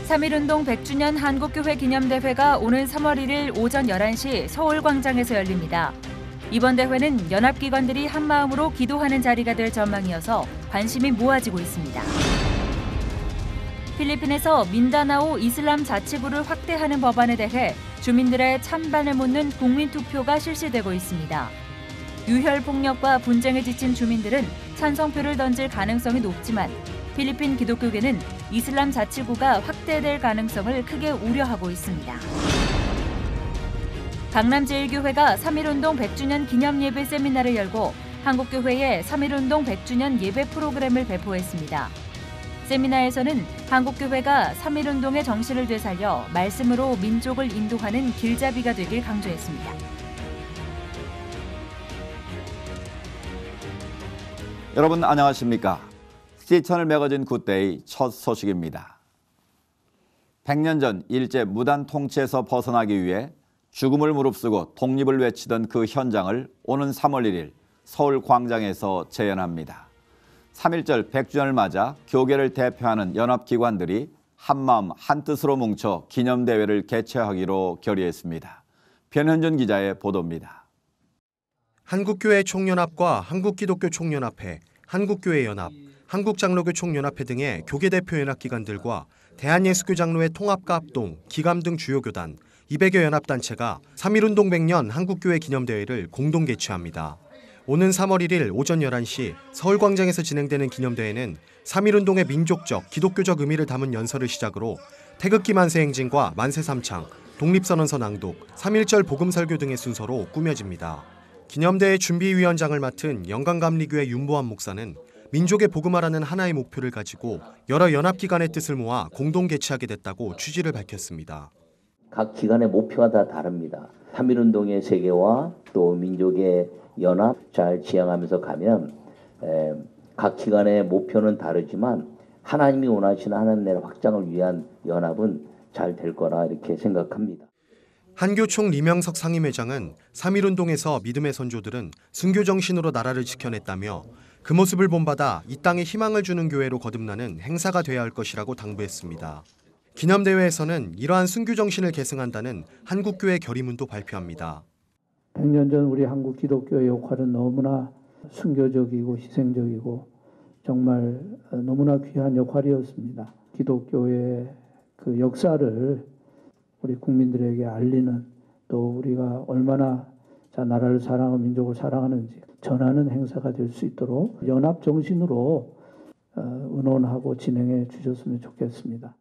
3.1운동 100주년 한국교회 기념대회가 오는 3월 1일 오전 11시 서울광장에서 열립니다. 이번 대회는 연합기관들이 한마음으로 기도하는 자리가 될 전망이어서 관심이 모아지고 있습니다. 필리핀에서 민다나오 이슬람 자치구를 확대하는 법안에 대해 주민들의 찬반을 묻는 국민투표가 실시되고 있습니다. 유혈 폭력과 분쟁에 지친 주민들은 찬성표를 던질 가능성이 높지만 필리핀 기독교계는 이슬람 자치구가 확대될 가능성을 크게 우려하고 있습니다. 강남제일교회가 3.1운동 100주년 기념예배 세미나를 열고 한국교회에 3.1운동 100주년 예배 프로그램을 배포했습니다. 세미나에서는 한국교회가 3.1운동의 정신을 되살려 말씀으로 민족을 인도하는 길잡이가 되길 강조했습니다. 여러분 안녕하십니까? 시천을 매거진 굿데이 첫 소식입니다. 100년 전 일제 무단 통치에서 벗어나기 위해 죽음을 무릅쓰고 독립을 외치던 그 현장을 오는 3월 1일 서울 광장에서 재현합니다. 3.1절 100주년을 맞아 교계를 대표하는 연합기관들이 한마음 한뜻으로 뭉쳐 기념대회를 개최하기로 결의했습니다. 변현준 기자의 보도입니다. 한국교회 총연합과 한국기독교 총연합회, 한국교회연합, 한국장로교 총연합회 등의 교계 대표 연합기관들과 대한예수교장로회 통합과 합동, 기감 등 주요 교단 200여 연합단체가 3.1운동 100년 한국교회 기념대회를 공동 개최합니다. 오는 3월 1일 오전 11시 서울광장에서 진행되는 기념대회는 3.1운동의 민족적, 기독교적 의미를 담은 연설을 시작으로 태극기 만세 행진과 만세 삼창, 독립선언서 낭독, 3.1절 복음설교 등의 순서로 꾸며집니다. 기념대회 준비위원장을 맡은 영광감리교회 윤보한 목사는 민족의 복음화라는 하나의 목표를 가지고 여러 연합기관의 뜻을 모아 공동 개최하게 됐다고 취지를 밝혔습니다. 각 기관의 목표가 다 다릅니다. 3.1운동의 세계와 또 민족의 연합 잘 지향하면서 가면 각 기관의 목표는 다르지만 하나님이 원하시는 하나님 나라 확장을 위한 연합은 잘 될 거라 이렇게 생각합니다. 한교총 리명석 상임회장은 3.1운동에서 믿음의 선조들은 순교 정신으로 나라를 지켜냈다며 그 모습을 본받아 이 땅에 희망을 주는 교회로 거듭나는 행사가 돼야 할 것이라고 당부했습니다. 기념대회에서는 이러한 순교 정신을 계승한다는 한국교회 결의문도 발표합니다. 100년 전 우리 한국 기독교의 역할은 너무나 순교적이고 희생적이고 정말 너무나 귀한 역할이었습니다. 기독교의 그 역사를 우리 국민들에게 알리는 또 우리가 얼마나 나라를 사랑하고 민족을 사랑하는지 전하는 행사가 될 수 있도록 연합 정신으로 의논하고 진행해 주셨으면 좋겠습니다.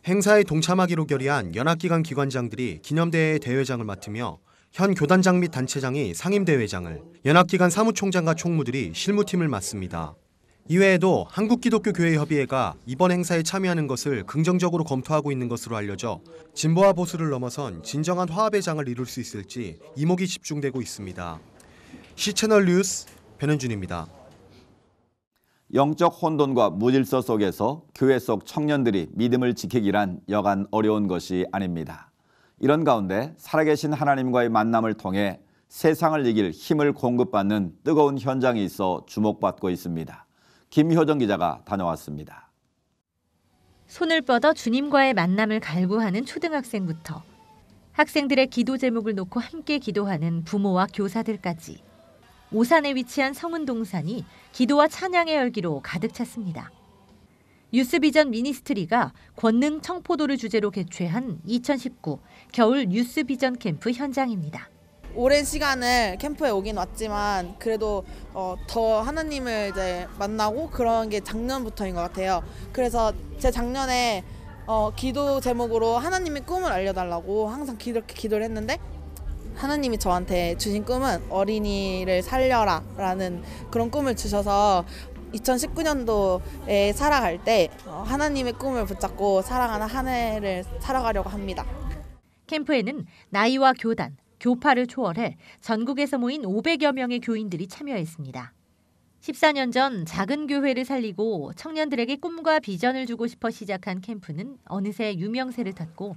행사에 동참하기로 결의한 연합기관 기관장들이 기념대회의 대회장을 맡으며 현 교단장 및 단체장이 상임대회장을, 연합기관 사무총장과 총무들이 실무팀을 맡습니다. 이외에도 한국기독교교회협의회가 이번 행사에 참여하는 것을 긍정적으로 검토하고 있는 것으로 알려져 진보와 보수를 넘어선 진정한 화합의 장을 이룰 수 있을지 이목이 집중되고 있습니다. 시채널 뉴스 변현준입니다. 영적 혼돈과 무질서 속에서 교회 속 청년들이 믿음을 지키기란 여간 어려운 것이 아닙니다. 이런 가운데 살아계신 하나님과의 만남을 통해 세상을 이길 힘을 공급받는 뜨거운 현장이 있어 주목받고 있습니다. 김효정 기자가 다녀왔습니다. 손을 뻗어 주님과의 만남을 갈구하는 초등학생부터 학생들의 기도 제목을 놓고 함께 기도하는 부모와 교사들까지 오산에 위치한 성은동산이 기도와 찬양의 열기로 가득 찼습니다. 유스비전 미니스트리가 권능 청포도를 주제로 개최한 2019 겨울 유스비전 캠프 현장입니다. 오랜 시간을 캠프에 오긴 왔지만 그래도 더 하나님을 이제 만나고 그런 게 작년부터인 것 같아요. 그래서 제 작년에 기도 제목으로 하나님의 꿈을 알려달라고 항상 그렇게 기도를 했는데 하나님이 저한테 주신 꿈은 어린이를 살려라 라는 그런 꿈을 주셔서 2019년도에 살아갈 때 하나님의 꿈을 붙잡고 살아가는 한 해를 살아가려고 합니다. 캠프에는 나이와 교단, 교파를 초월해 전국에서 모인 500여 명의 교인들이 참여했습니다. 14년 전 작은 교회를 살리고 청년들에게 꿈과 비전을 주고 싶어 시작한 캠프는 어느새 유명세를 탔고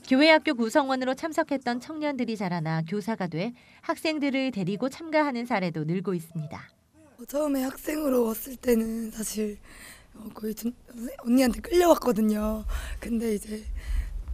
교회학교 구성원으로 참석했던 청년들이 자라나 교사가 돼 학생들을 데리고 참가하는 사례도 늘고 있습니다. 처음에 학생으로 왔을 때는 사실 거의 언니한테 끌려왔거든요. 근데 이제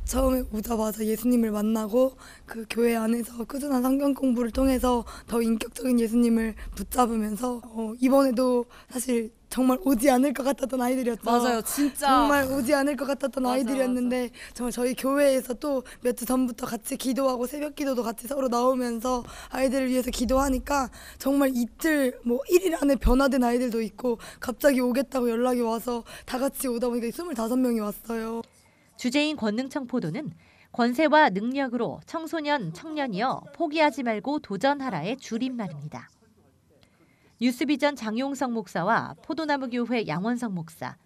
처음에 오자마자 예수님을 만나고 그 교회 안에서 꾸준한 성경 공부를 통해서 더 인격적인 예수님을 붙잡으면서 이번에도 사실 정말 오지 않을 것 같았던 아이들이었죠. 맞아요, 진짜. 정말 오지 않을 것 같았던 맞아, 아이들이었는데 정말 저희 교회에서 또 몇 주 전부터 같이 기도하고 새벽 기도도 같이 서로 나오면서 아이들을 위해서 기도하니까 정말 이틀 1일 안에 변화된 아이들도 있고 갑자기 오겠다고 연락이 와서 다 같이 오다 보니까 25명이 왔어요. 주재인 권능청 포도는 권세와 능력으로 청소년, 청년이여 포기하지 말고 도전하라의 줄임말입니다. 뉴스비전 장용성 목사와 포도나무교회 양원성 목사,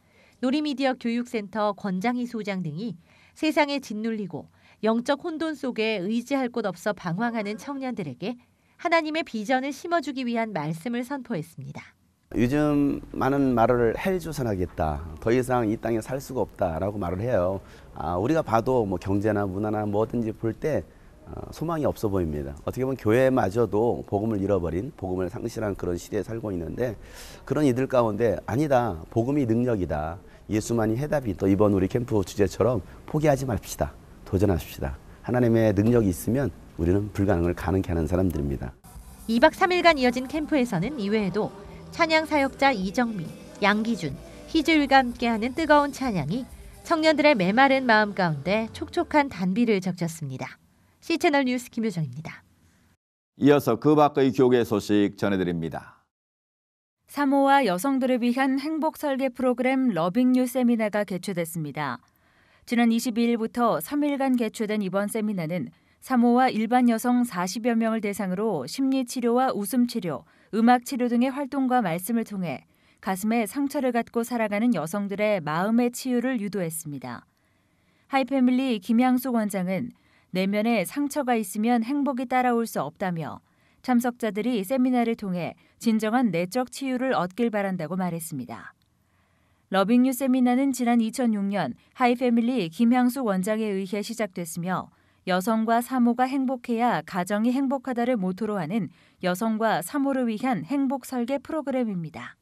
놀이미디어 교육센터 권장희 소장 등이 세상에 짓눌리고 영적 혼돈 속에 의지할 곳 없어 방황하는 청년들에게 하나님의 비전을 심어주기 위한 말씀을 선포했습니다. 요즘 많은 말을 헬조선하겠다. 더 이상 이 땅에 살 수가 없다라고 말을 해요. 우리가 봐도 경제나 문화나 뭐든지 볼 때 소망이 없어 보입니다. 어떻게 보면 교회마저도 복음을 잃어버린, 복음을 상실한 그런 시대에 살고 있는데 그런 이들 가운데 아니다. 복음이 능력이다. 예수만이 해답이. 또 이번 우리 캠프 주제처럼 포기하지 맙시다. 도전하십시다. 하나님의 능력이 있으면 우리는 불가능을 가능케 하는 사람들입니다. 2박 3일간 이어진 캠프에서는 이외에도 찬양 사역자 이정민, 양기준, 희주일과 함께하는 뜨거운 찬양이 청년들의 메마른 마음 가운데 촉촉한 단비를 적셨습니다. C채널 뉴스 김효정입니다. 이어서 그 밖의 교계 소식 전해드립니다. 사모와 여성들을 위한 행복 설계 프로그램 러빙유 세미나가 개최됐습니다. 지난 22일부터 3일간 개최된 이번 세미나는 사모와 일반 여성 40여 명을 대상으로 심리치료와 웃음치료, 음악치료 등의 활동과 말씀을 통해 가슴에 상처를 갖고 살아가는 여성들의 마음의 치유를 유도했습니다. 하이패밀리 김양숙 원장은 내면에 상처가 있으면 행복이 따라올 수 없다며 참석자들이 세미나를 통해 진정한 내적 치유를 얻길 바란다고 말했습니다. 러빙유 세미나는 지난 2006년 하이패밀리 김양숙 원장에 의해 시작됐으며 여성과 사모가 행복해야 가정이 행복하다를 모토로 하는 여성과 사모를 위한 행복 설계 프로그램입니다.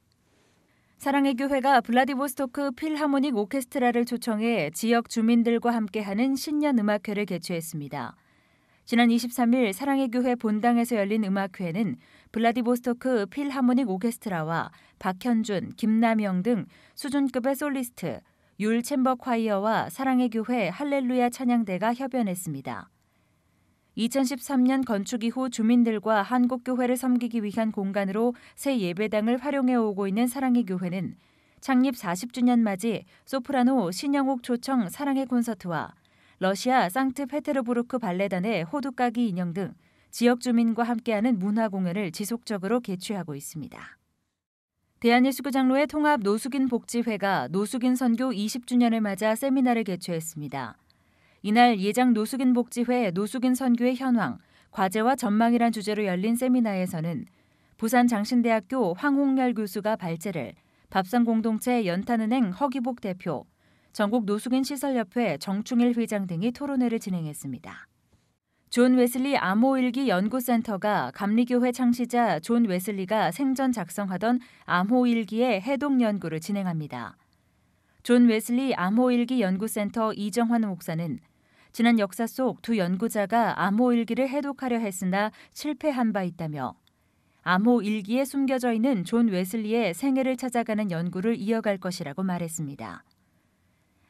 사랑의 교회가 블라디보스토크 필하모닉 오케스트라를 초청해 지역 주민들과 함께하는 신년 음악회를 개최했습니다. 지난 23일 사랑의 교회 본당에서 열린 음악회는 블라디보스토크 필하모닉 오케스트라와 박현준, 김남영 등 수준급의 솔리스트, 율 챔버 콰이어와 사랑의 교회 할렐루야 찬양대가 협연했습니다. 2013년 건축 이후 주민들과 한국교회를 섬기기 위한 공간으로 새 예배당을 활용해 오고 있는 사랑의 교회는 창립 40주년 맞이 소프라노 신영옥 초청 사랑의 콘서트와 러시아 상트페테르부르크 발레단의 호두까기 인형 등 지역 주민과 함께하는 문화 공연을 지속적으로 개최하고 있습니다. 대한예수교장로회 통합 노숙인 복지회가 노숙인 선교 20주년을 맞아 세미나를 개최했습니다. 이날 예장 노숙인 복지회 노숙인 선교의 현황, 과제와 전망이란 주제로 열린 세미나에서는 부산 장신대학교 황홍열 교수가 발제를, 밥상공동체 연탄은행 허기복 대표, 전국 노숙인 시설협회 정충일 회장 등이 토론회를 진행했습니다. 존 웨슬리 암호일기 연구센터가 감리교회 창시자 존 웨슬리가 생전 작성하던 암호일기의 해독 연구를 진행합니다. 존 웨슬리 암호일기 연구센터 이정환 목사는 지난 역사 속 두 연구자가 암호일기를 해독하려 했으나 실패한 바 있다며 암호일기에 숨겨져 있는 존 웨슬리의 생애를 찾아가는 연구를 이어갈 것이라고 말했습니다.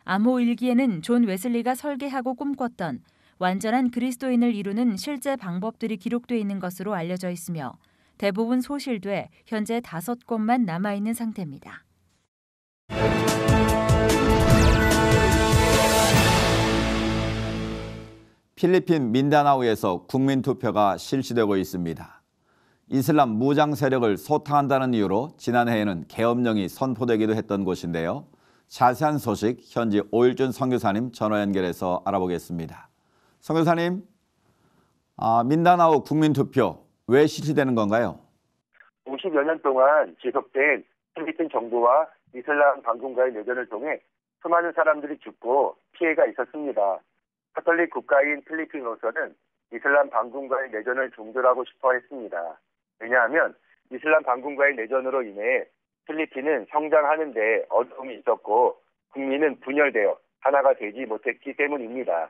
암호일기에는 존 웨슬리가 설계하고 꿈꿨던 완전한 그리스도인을 이루는 실제 방법들이 기록돼 있는 것으로 알려져 있으며 대부분 소실돼 현재 5권만 남아있는 상태입니다. 필리핀 민다나오에서 국민투표가 실시되고 있습니다. 이슬람 무장 세력을 소탕한다는 이유로 지난해에는 계엄령이 선포되기도 했던 곳인데요. 자세한 소식 현지 오일준 선교사님 전화 연결해서 알아보겠습니다. 선교사님, 민다나오 국민투표 왜 실시되는 건가요? 50여 년 동안 지속된 필리핀 정부와 이슬람 반군과의 내전을 통해 수많은 사람들이 죽고 피해가 있었습니다. 카톨릭 국가인 필리핀으로서는 이슬람 반군과의 내전을 종결하고 싶어 했습니다. 왜냐하면 이슬람 반군과의 내전으로 인해 필리핀은 성장하는 데 어려움이 있었고 국민은 분열되어 하나가 되지 못했기 때문입니다.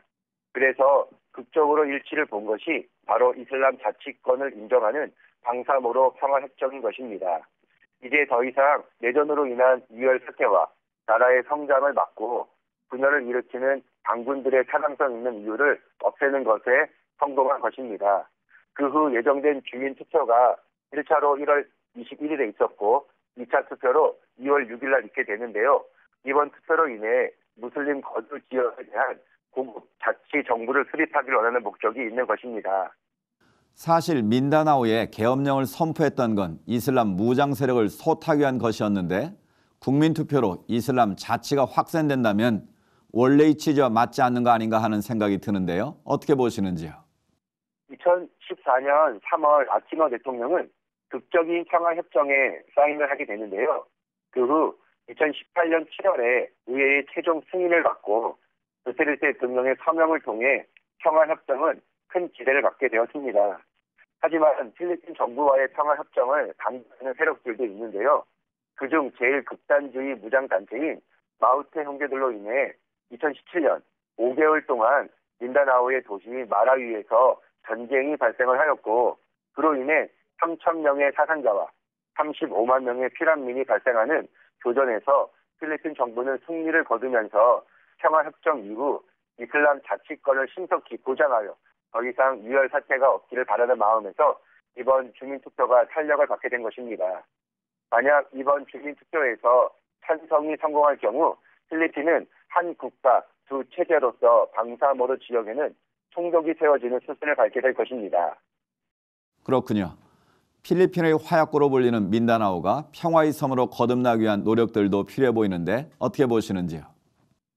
그래서 극적으로 일치를 본 것이 바로 이슬람 자치권을 인정하는 방사모로 평화협정인 것입니다. 이제 더 이상 내전으로 인한 유혈 사태와 나라의 성장을 막고 분열을 일으키는 반군들의 타당성 있는 이유를 없애는 것에 성공한 것입니다. 그 후 예정된 주민투표가 1차로 1월 21일에 있었고 2차 투표로 2월 6일 날 있게 되는데요. 이번 투표로 인해 무슬림 거주 지역에 대한 고급 자치 정부를 수립하기를 원하는 목적이 있는 것입니다. 사실 민다나오에 계엄령을 선포했던 건 이슬람 무장 세력을 소탕하기 위한 것이었는데 국민투표로 이슬람 자치가 확산된다면 원래의 취지와 맞지 않는 거 아닌가 하는 생각이 드는데요. 어떻게 보시는지요? 2014년 3월 아키노 대통령은 극적인 평화협정에 사인을 하게 되는데요. 그 후 2018년 7월에 의회의 최종 승인을 받고 두테르테 대통령의 서명을 통해 평화협정은 큰 기대를 받게 되었습니다. 하지만 필리핀 정부와의 평화협정을 반대하는 세력들도 있는데요. 그중 제일 극단주의 무장단체인 마우테 형제들로 인해 2017년 5개월 동안 민다나오의 도시 마라위에서 전쟁이 발생을 하였고 그로 인해 3,000명의 사상자와 35만 명의 피난민이 발생하는 교전에서 필리핀 정부는 승리를 거두면서 평화협정 이후 이슬람 자치권을 신속히 보장하여 더 이상 유혈 사태가 없기를 바라는 마음에서 이번 주민투표가 탄력을 받게 된 것입니다. 만약 이번 주민투표에서 찬성이 성공할 경우 필리핀은 한 국가 두 체제로서 방사모르 지역에는 총독이 세워지는 수순을 밟게 될 것입니다. 그렇군요. 필리핀의 화약고로 불리는 민다나오가 평화의 섬으로 거듭나기 위한 노력들도 필요해 보이는데 어떻게 보시는지요?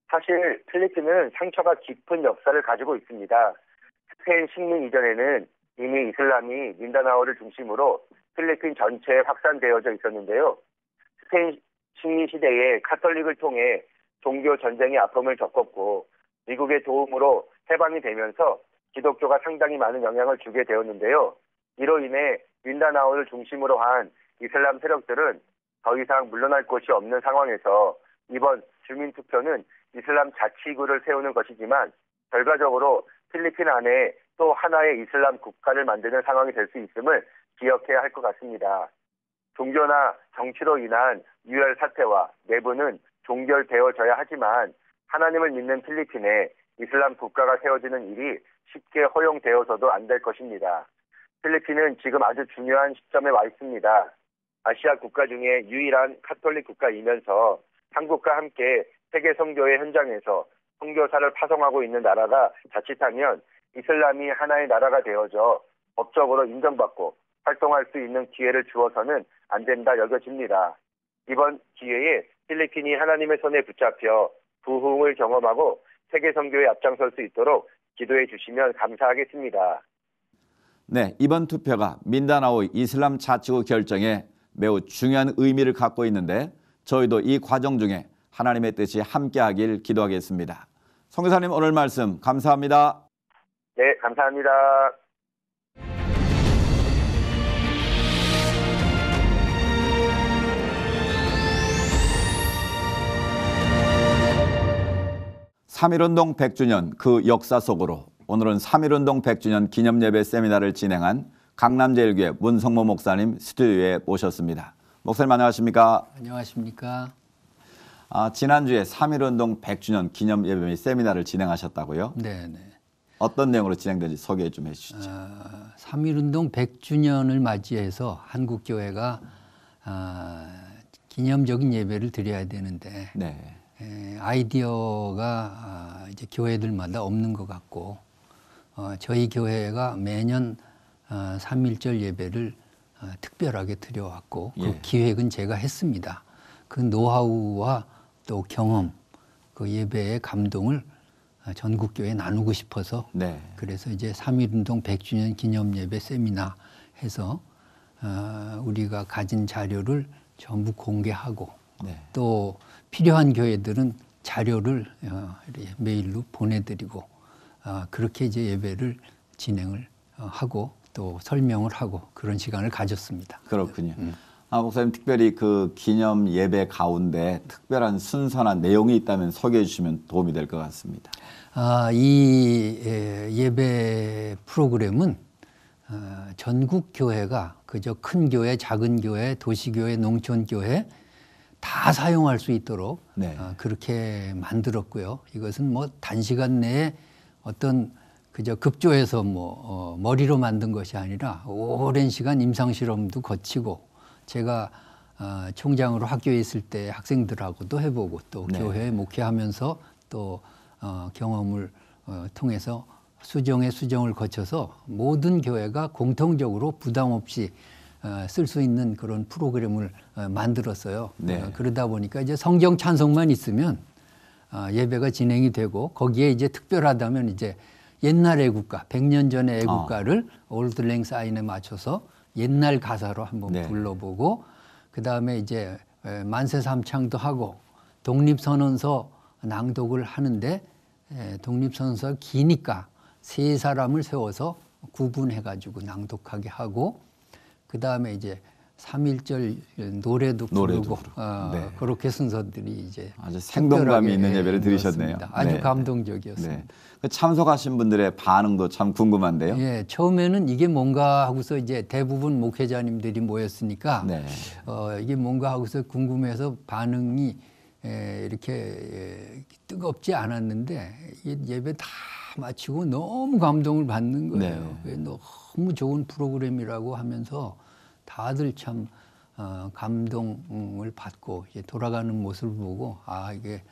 사실 필리핀은 상처가 깊은 역사를 가지고 있습니다. 스페인 식민 이전에는 이미 이슬람이 민다나오를 중심으로 필리핀 전체에 확산되어져 있었는데요. 스페인 식민 시대에 카톨릭을 통해 종교 전쟁의 아픔을 겪었고 미국의 도움으로 해방이 되면서 기독교가 상당히 많은 영향을 주게 되었는데요. 이로 인해 민다나오를 중심으로 한 이슬람 세력들은 더 이상 물러날 곳이 없는 상황에서 이번 주민투표는 이슬람 자치구를 세우는 것이지만 결과적으로 필리핀 안에 또 하나의 이슬람 국가를 만드는 상황이 될 수 있음을 기억해야 할 것 같습니다. 종교나 정치로 인한 유혈 사태와 내부는 종결되어져야 하지만 하나님을 믿는 필리핀에 이슬람 국가가 세워지는 일이 쉽게 허용되어서도 안 될 것입니다. 필리핀은 지금 아주 중요한 시점에 와 있습니다. 아시아 국가 중에 유일한 카톨릭 국가이면서 한국과 함께 세계 선교의 현장에서 선교사를 파송하고 있는 나라가 자칫하면 이슬람이 하나의 나라가 되어져 법적으로 인정받고 활동할 수 있는 기회를 주어서는 안 된다 여겨집니다. 이번 기회에 필리핀이 하나님의 손에 붙잡혀 부흥을 경험하고 세계 선교에 앞장설 수 있도록 기도해 주시면 감사하겠습니다. 네, 이번 투표가 민다나오 이슬람 자치구 결정에 매우 중요한 의미를 갖고 있는데 저희도 이 과정 중에 하나님의 뜻이 함께하길 기도하겠습니다. 선교사님 오늘 말씀 감사합니다. 네, 감사합니다. (3.1운동) 100주년 그 역사 속으로 오늘은 (3.1운동) 100주년 기념예배 세미나를 진행한 강남제일교회 문성모 목사님 스튜디오에 모셨습니다. 목사님 안녕하십니까? 안녕하십니까? 지난주에 (3.1운동) 100주년 기념예배 세미나를 진행하셨다고요? 네네. 어떤 내용으로 진행된지 소개 좀 해주시죠. 3.1운동 100주년을 맞이해서 한국교회가 기념적인 예배를 드려야 되는데 네. 아이디어가 이제 교회들마다 없는 것 같고 저희 교회가 매년 3.1절 예배를 특별하게 드려왔고 그 기획은 제가 했습니다. 그 노하우와 또 경험, 그 예배의 감동을 전국교회에 나누고 싶어서 그래서 이제 3.1운동 100주년 기념예배 세미나 해서 우리가 가진 자료를 전부 공개하고 또 필요한 교회들은 자료를 메일로 보내드리고 그렇게 이제 예배를 진행을 하고 또 설명을 하고 그런 시간을 가졌습니다. 그렇군요. 목사님 특별히 그 기념 예배 가운데 특별한 순서나 내용이 있다면 소개해 주시면 도움이 될 것 같습니다. 이 예배 프로그램은 전국 교회가 그저 큰 교회, 작은 교회, 도시교회, 농촌교회 다 사용할 수 있도록 네. 그렇게 만들었고요. 이것은 뭐 단시간 내에 어떤 그저 급조해서 머리로 만든 것이 아니라 오랜 시간 임상실험도 거치고 제가 총장으로 학교에 있을 때 학생들하고도 해보고 또 네. 교회에 목회하면서 또 경험을 통해서 수정을 거쳐서 모든 교회가 공통적으로 부담 없이 쓸 수 있는 그런 프로그램을 만들었어요. 네. 그러다 보니까 이제 성경 찬송만 있으면 예배가 진행이 되고 거기에 이제 특별하다면 이제 옛날 애국가, 100년 전의 애국가를 올드 랭 사인에 맞춰서 옛날 가사로 한번 네. 불러보고 그 다음에 이제 만세 삼창도 하고 독립선언서 낭독을 하는데 독립선언서 기니까 세 사람을 세워서 구분해가지고 낭독하게 하고 그 다음에 이제 3.1절 노래도 부르고 네. 그렇게 순서들이 이제 아주 생동감이 있는 예배를 들으셨네요. 아주 네. 감동적이었습니다. 네. 그 참석하신 분들의 반응도 참 궁금한데요. 예, 처음에는 이게 뭔가 하고서 이제 대부분 목회자님들이 모였으니까 네. 이게 뭔가 하고서 궁금해서 반응이 이렇게 뜨겁지 않았는데 예배 다 마치고 너무 감동을 받는 거예요. 네. 너무 좋은 프로그램이라고 하면서 다들 참 감동을 받고 돌아가는 모습을 보고 이게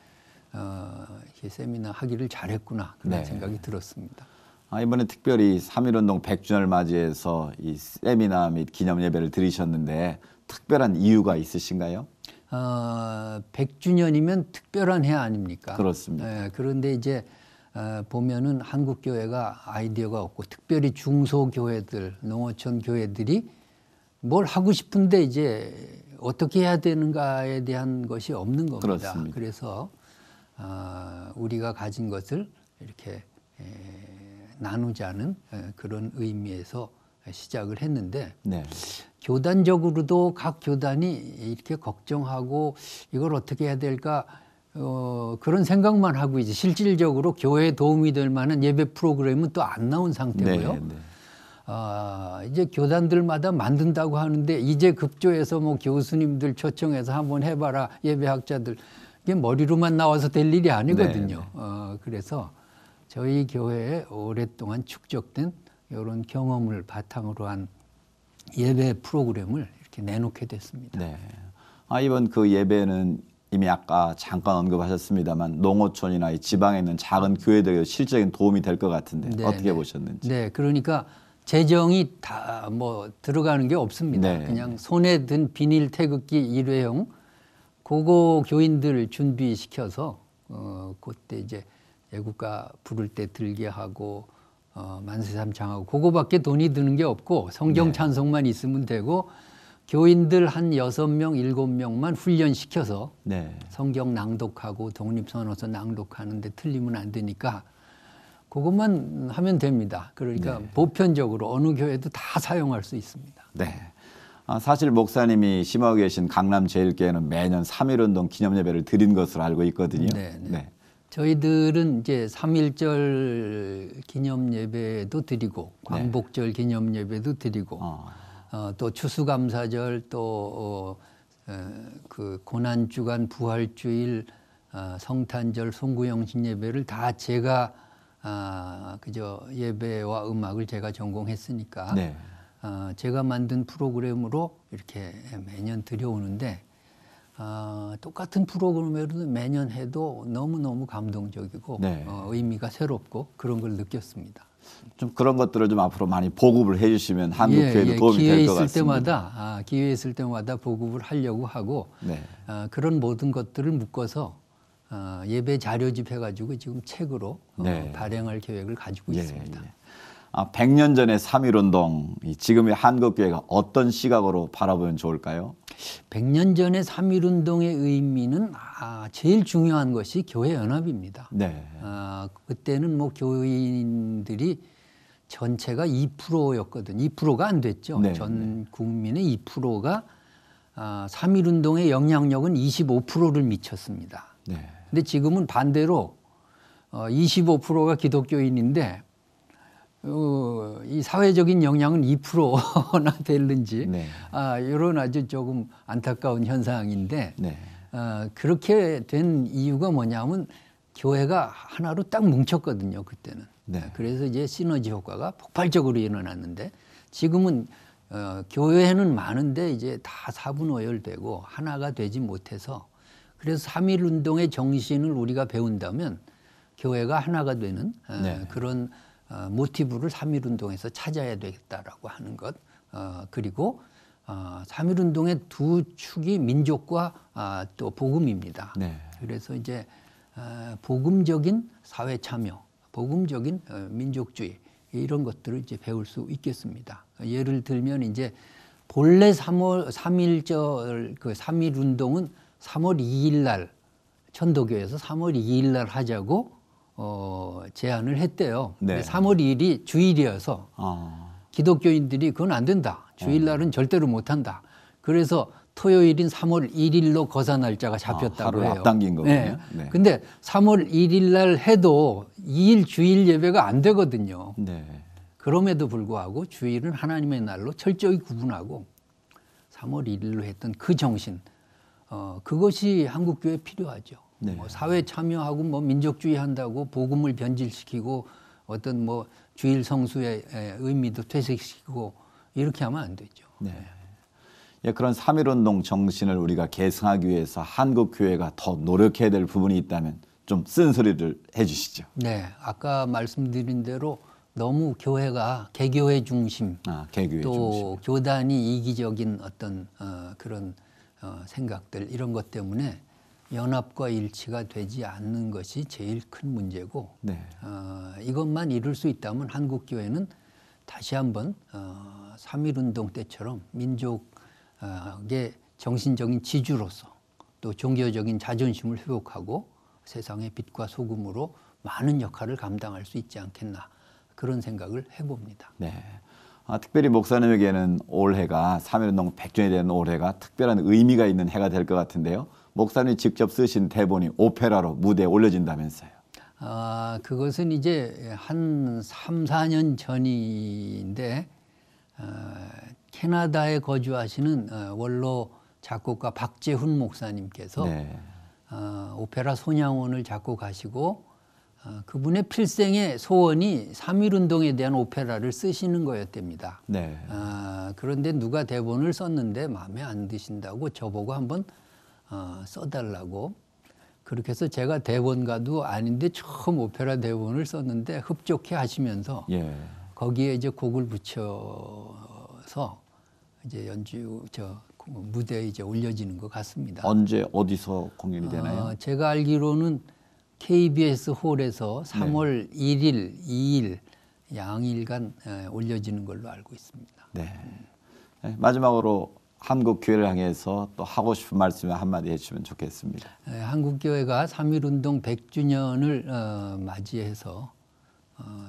세미나 하기를 잘했구나 그런 네. 생각이 들었습니다. 이번에 특별히 3.1운동 100주년을 맞이해서 이 세미나 및 기념 예배를 드리셨는데 특별한 이유가 있으신가요? 100주년이면 특별한 해 아닙니까? 그렇습니다. 그런데 이제 보면은 한국 교회가 아이디어가 없고 특별히 중소교회들, 농어촌 교회들이 뭘 하고 싶은데 이제 어떻게 해야 되는가에 대한 것이 없는 겁니다. 그렇습니다. 그래서 우리가 가진 것을 이렇게 나누자는 그런 의미에서 시작을 했는데 네. 교단적으로도 각 교단이 이렇게 걱정하고 이걸 어떻게 해야 될까 그런 생각만 하고 이제 실질적으로 교회에 도움이 될 만한 예배 프로그램은 또 안 나온 상태고요. 네, 네. 이제 교단들마다 만든다고 하는데 이제 급조해서 뭐 교수님들 초청해서 한번 해봐라 예배학자들 이게 머리로만 나와서 될 일이 아니거든요. 네. 그래서 저희 교회에 오랫동안 축적된 이런 경험을 바탕으로 한 예배 프로그램을 이렇게 내놓게 됐습니다. 네. 이번 그 예배는 이미 아까 잠깐 언급하셨습니다만 농어촌이나 이 지방에 있는 작은 교회들에게 실질적인 도움이 될 것 같은데 네, 어떻게 네. 보셨는지. 네, 그러니까 재정이 다 뭐 들어가는 게 없습니다. 네. 그냥 손에 든 비닐 태극기 일회용 그거 교인들 준비시켜서 그때 이제 애국가 부를 때 들게 하고 만세삼창하고 그거밖에 돈이 드는 게 없고 성경 찬송만 있으면 되고 교인들 한 6명, 7명만 훈련시켜서 네. 성경 낭독하고 독립선언서 낭독하는데 틀리면 안 되니까 그것만 하면 됩니다. 그러니까 네. 보편적으로 어느 교회도 다 사용할 수 있습니다. 네. 사실 목사님이 심하고 계신 강남제일교회는 매년 3.1운동 기념예배를 드린 것으로 알고 있거든요. 네, 네. 저희들은 이제 3.1절 기념예배도 드리고 광복절 기념예배도 드리고 또 추수감사절 또 그 고난주간 부활주일 성탄절 송구영신 예배를 다 제가 그저 예배와 음악을 제가 전공했으니까 네. 제가 만든 프로그램으로 이렇게 매년 드려오는데 똑같은 프로그램으로 매년 해도 너무너무 감동적이고 네. 의미가 새롭고 그런 걸 느꼈습니다. 좀 그런 것들을 좀 앞으로 많이 보급을 해주시면 한국 교회도 도움이 될 것 같습니다. 기회 있을 때마다 보급을 하려고 하고 네. 그런 모든 것들을 묶어서 예배 자료집 해가지고 지금 책으로 네. 발행할 계획을 가지고 있습니다. 100년 전의 3.1운동, 지금의 한국교회가 어떤 시각으로 바라보면 좋을까요? 100년 전의 3.1운동의 의미는 제일 중요한 것이 교회 연합입니다. 네. 그때는 뭐 교인들이 전체가 2%였거든요. 2%가 안 됐죠. 네. 전 국민의 2%가 3.1운동의 영향력은 25%를 미쳤습니다. 네. 근데 지금은 반대로 25%가 기독교인인데 이 사회적인 영향은 2%나 될는지 네. 이런 아주 조금 안타까운 현상인데 네. 그렇게 된 이유가 뭐냐면 교회가 하나로 딱 뭉쳤거든요, 그때는. 네. 그래서 이제 시너지 효과가 폭발적으로 일어났는데 지금은 교회는 많은데 이제 다 사분오열되고 하나가 되지 못해서 그래서 3.1운동의 정신을 우리가 배운다면 교회가 하나가 되는 네. 그런 모티브를 3.1운동에서 찾아야 되겠다라고 하는 것. 그리고 3.1운동의 두 축이 민족과 또 복음입니다. 네. 그래서 이제 복음적인 사회 참여, 복음적인 민족주의 이런 것들을 이제 배울 수 있겠습니다. 예를 들면 이제 본래 3.1절 그 3.1운동은 3월 2일 날 천도교에서 3월 2일 날 하자고 제안을 했대요. 네. 3월 2일이 주일이어서 기독교인들이 그건 안 된다. 주일날은 절대로 못한다. 그래서 토요일인 3월 1일로 거사 날짜가 잡혔다고 해요. 앞당긴 거군요. 네. 네. 근데 3월 1일 날 해도 2일 주일 예배가 안 되거든요. 네. 그럼에도 불구하고 주일은 하나님의 날로 철저히 구분하고 3월 1일로 했던 그 정신, 그것이 한국교회에 필요하죠. 네. 뭐 사회 참여하고 뭐 민족주의 한다고 복음을 변질시키고 어떤 뭐 주일 성수의 의미도 퇴색시키고 이렇게 하면 안 되죠. 네. 예, 그런 3.1운동 정신을 우리가 계승하기 위해서 한국교회가 더 노력해야 될 부분이 있다면 좀 쓴소리를 해 주시죠. 네, 아까 말씀드린 대로 너무 교회가 개교회 중심, 개교회 또 중심. 교단이 이기적인 어떤 그런 생각들 이런 것 때문에 연합과 일치가 되지 않는 것이 제일 큰 문제고 네. 이것만 이룰 수 있다면 한국교회는 다시 한번 3.1운동 때처럼 민족의 정신적인 지주로서 또 종교적인 자존심을 회복하고 세상의 빛과 소금으로 많은 역할을 감당할 수 있지 않겠나 그런 생각을 해봅니다. 네. 특별히 목사님에게는 올해가 3.1운동 100주년이 되는 올해가 특별한 의미가 있는 해가 될 것 같은데요. 목사님이 직접 쓰신 대본이 오페라로 무대에 올려진다면서요. 그것은 이제 한 3, 4년 전인데 캐나다에 거주하시는 원로 작곡가 박재훈 목사님께서 네. 오페라 소냥원을 작곡하시고 그분의 필생의 소원이 3.1운동에 대한 오페라를 쓰시는 거였답니다. 네. 그런데 누가 대본을 썼는데 마음에 안 드신다고 저보고 한번 써달라고 그렇게 해서 제가 대본가도 아닌데 처음 오페라 대본을 썼는데 흡족해 하시면서 예. 거기에 이제 곡을 붙여서 이제 무대에 이제 올려지는 것 같습니다. 언제 어디서 공연이 되나요? 제가 알기로는 KBS 홀에서 3월 1일, 2일 양일간 올려지는 걸로 알고 있습니다. 네. 네. 마지막으로 한국교회를 향해서 또 하고 싶은 말씀을 한마디 해주시면 좋겠습니다. 한국교회가 3.1운동 100주년을 맞이해서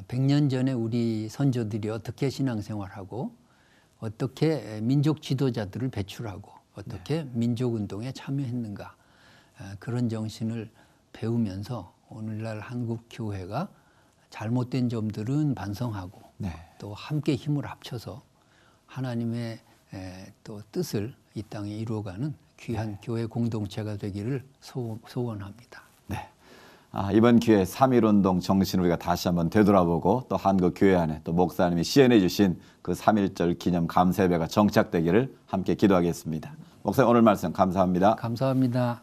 100년 전에 우리 선조들이 어떻게 신앙생활하고 어떻게 민족 지도자들을 배출하고 어떻게 민족운동에 참여했는가 그런 정신을 배우면서 오늘날 한국교회가 잘못된 점들은 반성하고 또 함께 힘을 합쳐서 하나님의 또 뜻을 이 땅에 이루어가는 귀한 교회 공동체가 되기를 소원합니다. 네. 이번 기회에 3.1운동 정신을 우리가 다시 한번 되돌아보고 또 한국교회 안에 또 목사님이 시연해 주신 그 3.1절 기념 감사예배가 정착되기를 함께 기도하겠습니다. 목사님 오늘 말씀 감사합니다. 감사합니다.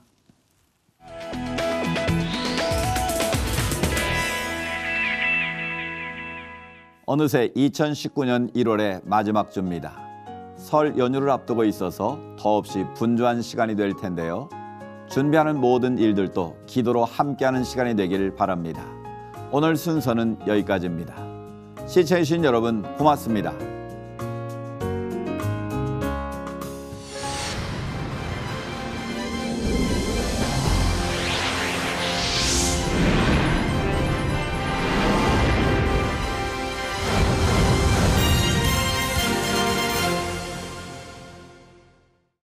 어느새 2019년 1월의 마지막 주입니다. 설 연휴를 앞두고 있어서 더없이 분주한 시간이 될 텐데요. 준비하는 모든 일들도 기도로 함께하는 시간이 되길 바랍니다. 오늘 순서는 여기까지입니다. 시청해주신 여러분 고맙습니다.